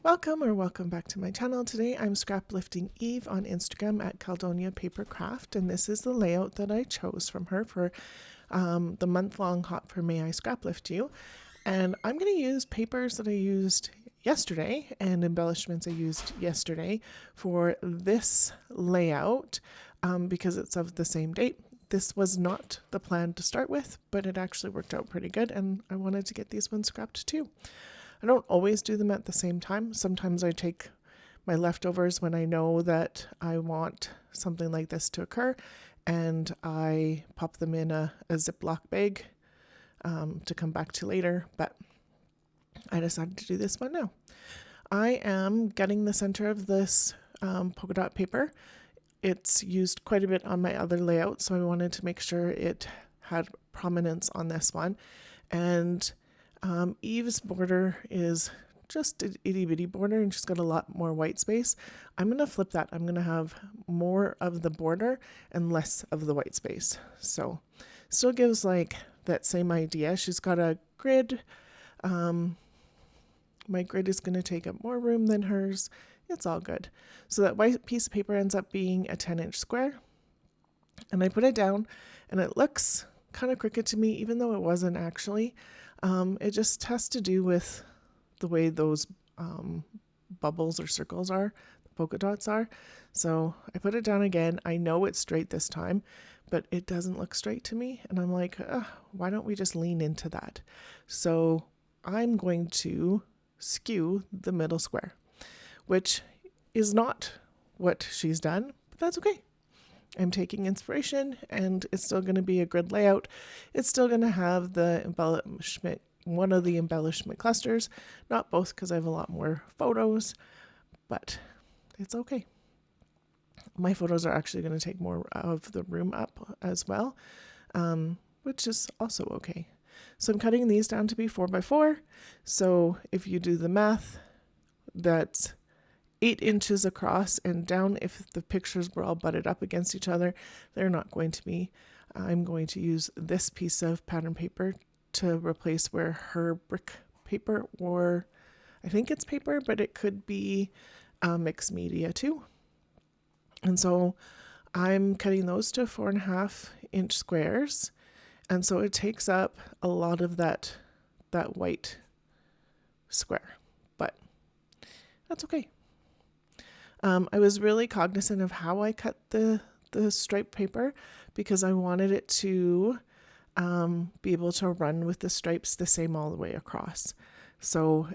Welcome back to my channel. Today I'm scraplifting Eve on Instagram at Caledonia Paper Craft, and this is the layout that I chose from her for the month-long Hot for May I Scraplift You. And I'm going to use papers that I used yesterday and embellishments I used yesterday for this layout because it's of the same date. This was not the plan to start with, but it actually worked out pretty good, and I wanted to get these ones scrapped too. I don't always do them at the same time. Sometimes I take my leftovers when I know that I want something like this to occur, and I pop them in a Ziploc bag to come back to later, but I decided to do this one now. I am getting the center of this polka dot paper. It's used quite a bit on my other layout, so I wanted to make sure it had prominence on this one. And Eve's border is just an itty bitty border, and she's got a lot more white space. I'm going to flip that. I'm going to have more of the border and less of the white space. So still gives like that same idea. She's got a grid. My grid is going to take up more room than hers. It's all good. So that white piece of paper ends up being a 10-inch square. And I put it down, and it looks kind of crooked to me, even though it wasn't actually. It just has to do with the way those bubbles or circles are, the polka dots are. So I put it down again. I know it's straight this time, but it doesn't look straight to me. And I'm like, why don't we just lean into that? So I'm going to skew the middle square, which is not what she's done, but that's okay. I'm taking inspiration, and it's still going to be a grid layout. It's still going to have the embellishment, one of the embellishment clusters, not both because I have a lot more photos, but it's okay. My photos are actually going to take more of the room up as well, which is also okay. So I'm cutting these down to be 4x4. So if you do the math, that's 8 inches across and down. If the pictures were all butted up against each other, they're not going to be. I'm going to use this piece of pattern paper to replace where her brick paper, or I think it's paper, but it could be mixed media too. And so I'm cutting those to 4.5-inch squares. And so it takes up a lot of that white square, but that's okay. I was really cognizant of how I cut the striped paper because I wanted it to be able to run with the stripes the same all the way across. So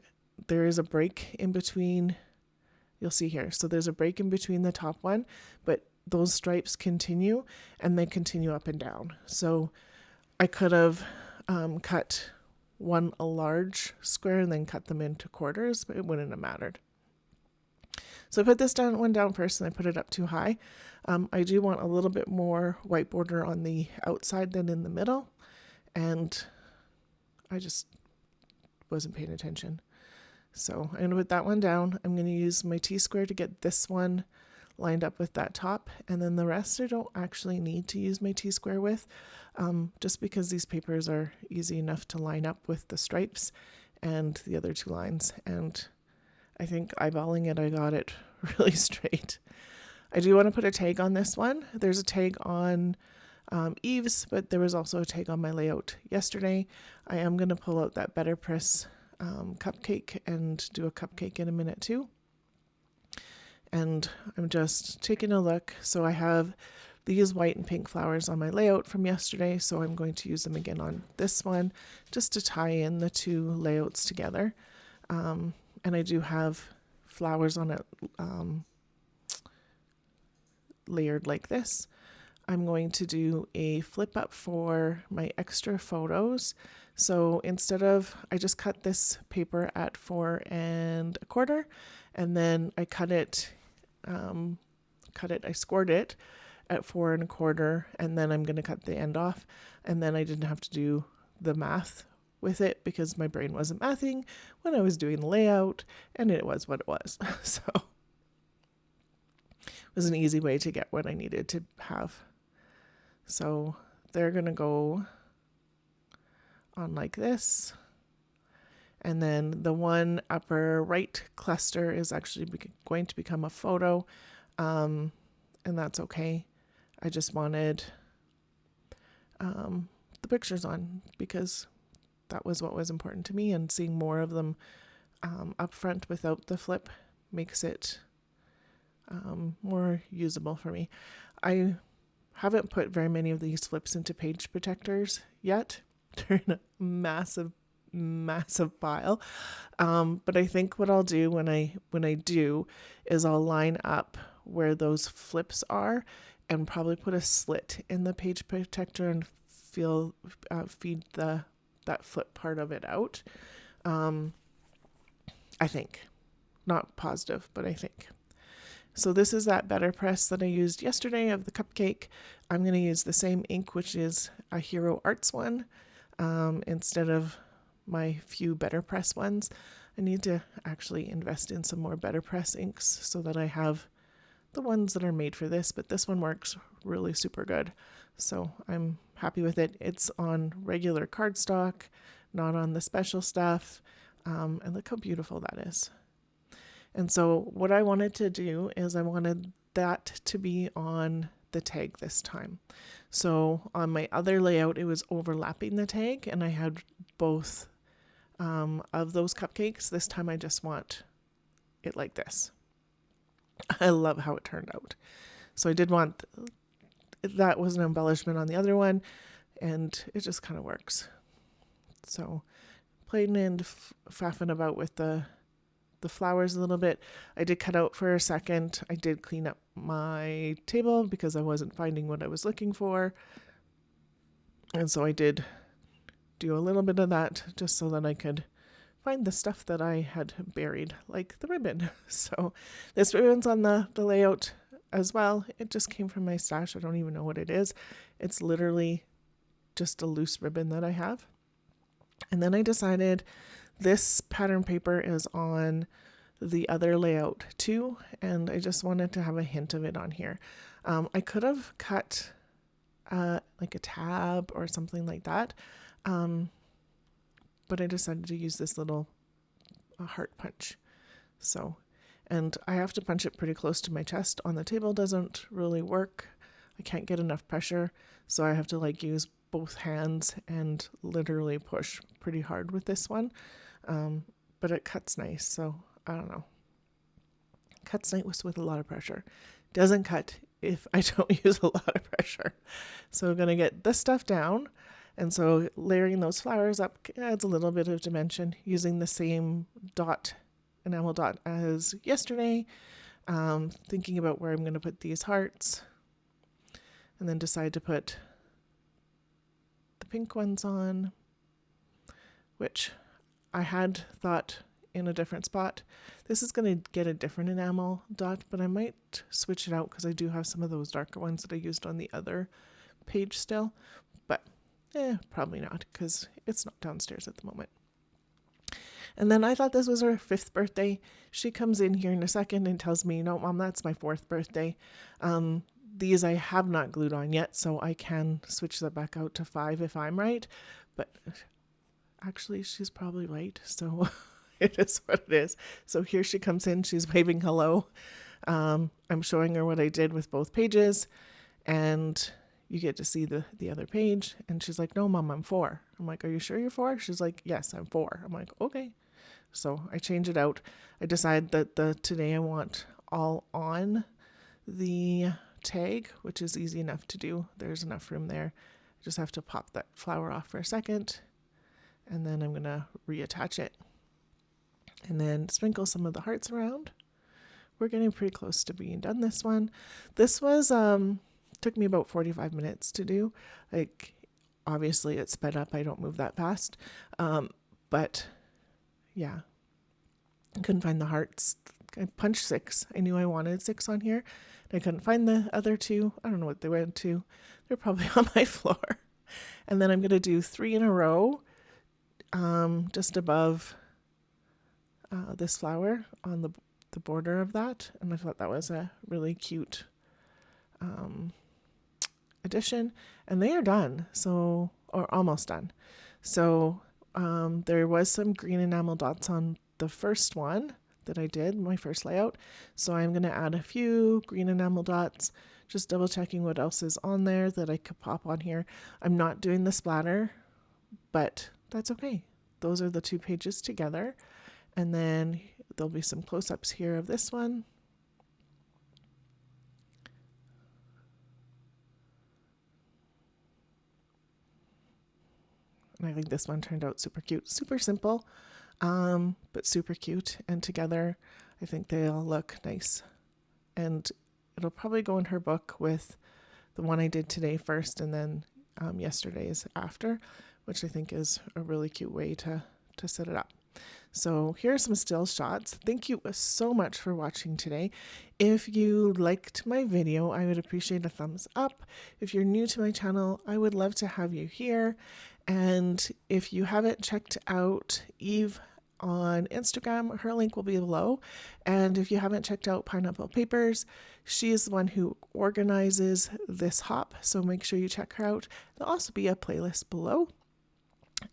there is a break in between, you'll see here. So there's a break in between the top one, but those stripes continue, and they continue up and down. So I could have cut a large square and then cut them into quarters, but it wouldn't have mattered. So I put this one down first, and I put it up too high. I do want a little bit more white border on the outside than in the middle, and I just wasn't paying attention. So I'm going to put that one down. I'm going to use my T-square to get this one lined up with that top, and then the rest I don't actually need to use my T-square with, just because these papers are easy enough to line up with the stripes and the other two lines, and I think eyeballing it, I got it really straight. I do want to put a tag on this one. There's a tag on Eve's, but there was also a tag on my layout yesterday. I am going to pull out that Better Press cupcake and do a cupcake in a minute too. And I'm just taking a look. So I have these white and pink flowers on my layout from yesterday, so I'm going to use them again on this one just to tie in the two layouts together. And I do have flowers on it layered like this. I'm going to do a flip up for my extra photos. So instead of, I just cut this paper at 4 1/4, and then I I scored it at 4 1/4, and then I'm going to cut the end off. And then I didn't have to do the math with it because my brain wasn't mathing when I was doing the layout, and it was what it was. So it was an easy way to get what I needed to have. So they're going to go on like this. And then the one upper right cluster is actually going to become a photo, and that's okay. I just wanted the pictures on because that was what was important to me, and seeing more of them up front without the flip makes it more usable for me. I haven't put very many of these flips into page protectors yet. They're in a massive pile. But I think what I'll do when I do is I'll line up where those flips are and probably put a slit in the page protector and feed that flip part of it out. I think. Not positive, but I think. So this is that Better Press that I used yesterday of the cupcake. I'm going to use the same ink, which is a Hero Arts one, instead of my few Better Press ones. I need to actually invest in some more Better Press inks so that I have the ones that are made for this, but this one works really super good. So I'm happy with it. It's on regular cardstock, not on the special stuff. And look how beautiful that is. And so what I wanted to do is I wanted that to be on the tag this time. So on my other layout, it was overlapping the tag, and I had both of those cupcakes. This time I just want it like this. I love how it turned out. So I did want, that was an embellishment on the other one, and it just kind of works. So playing and faffing about with the flowers a little bit. I did cut out for a second. I did clean up my table because I wasn't finding what I was looking for. And so I did do a little bit of that just so that I could find the stuff that I had buried, like the ribbon. So this ribbon's on the layout as well. It just came from my stash. I don't even know what it is. It's literally just a loose ribbon that I have. And then I decided this pattern paper is on the other layout too, and I just wanted to have a hint of it on here. I could have cut like a tab or something like that, but I decided to use this little heart punch. So, and I have to punch it pretty close to my chest. On the table doesn't really work. I can't get enough pressure, so I have to like use both hands and literally push pretty hard with this one. But it cuts nice, so I don't know. Cuts nice with a lot of pressure. Doesn't cut if I don't use a lot of pressure. So I'm going to get this stuff down. And so layering those flowers up adds a little bit of dimension using the same enamel dot as yesterday. Thinking about where I'm going to put these hearts. And then decide to put the pink ones on, which I had thought in a different spot. This is going to get a different enamel dot, but I might switch it out because I do have some of those darker ones that I used on the other page still. But probably not because it's not downstairs at the moment. And then I thought this was her 5th birthday. She comes in here in a second and tells me, no, Mom, that's my 4th birthday. These I have not glued on yet, so I can switch that back out to 5 if I'm right. But actually, she's probably right, so it is what it is. So here she comes in, she's waving hello. I'm showing her what I did with both pages, and you get to see the other page, and she's like, no, Mom, I'm 4. I'm like, are you sure you're 4? She's like, yes, I'm 4. I'm like, okay. So I change it out. I decide that today I want all on the tag, which is easy enough to do. There's enough room there. I just have to pop that flower off for a second, and then I'm going to reattach it and then sprinkle some of the hearts around. We're getting pretty close to being done this one. This was took me about 45 minutes to do. Like, obviously it's sped up. I don't move that fast. But yeah, I couldn't find the hearts. I punched 6. I knew I wanted 6 on here. I couldn't find the other 2. I don't know what they went to. They're probably on my floor. And then I'm going to do 3 in a row, just above this flower on the border of that. And I thought that was a really cute addition. And they are done, so, or almost done. So There was some green enamel dots on the first one that I did, my first layout. So I'm going to add a few green enamel dots, just double checking what else is on there that I could pop on here. I'm not doing the splatter, but that's okay. Those are the 2 pages together. And then there'll be some close-ups here of this one. And I think this one turned out super cute, super simple, but super cute. And together, I think they all look nice. And it'll probably go in her book with the one I did today first and then yesterday's after, which I think is a really cute way to set it up. So here are some still shots. Thank you so much for watching today. If you liked my video, I would appreciate a thumbs up. If you're new to my channel, I would love to have you here. And if you haven't checked out Eve on Instagram, her link will be below. And if you haven't checked out Pineapple Papers, she is the one who organizes this hop, so make sure you check her out. There'll also be a playlist below.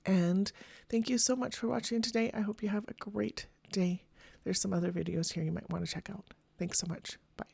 And thank you so much for watching today. I hope you have a great day. There's some other videos here you might want to check out. Thanks so much. Bye.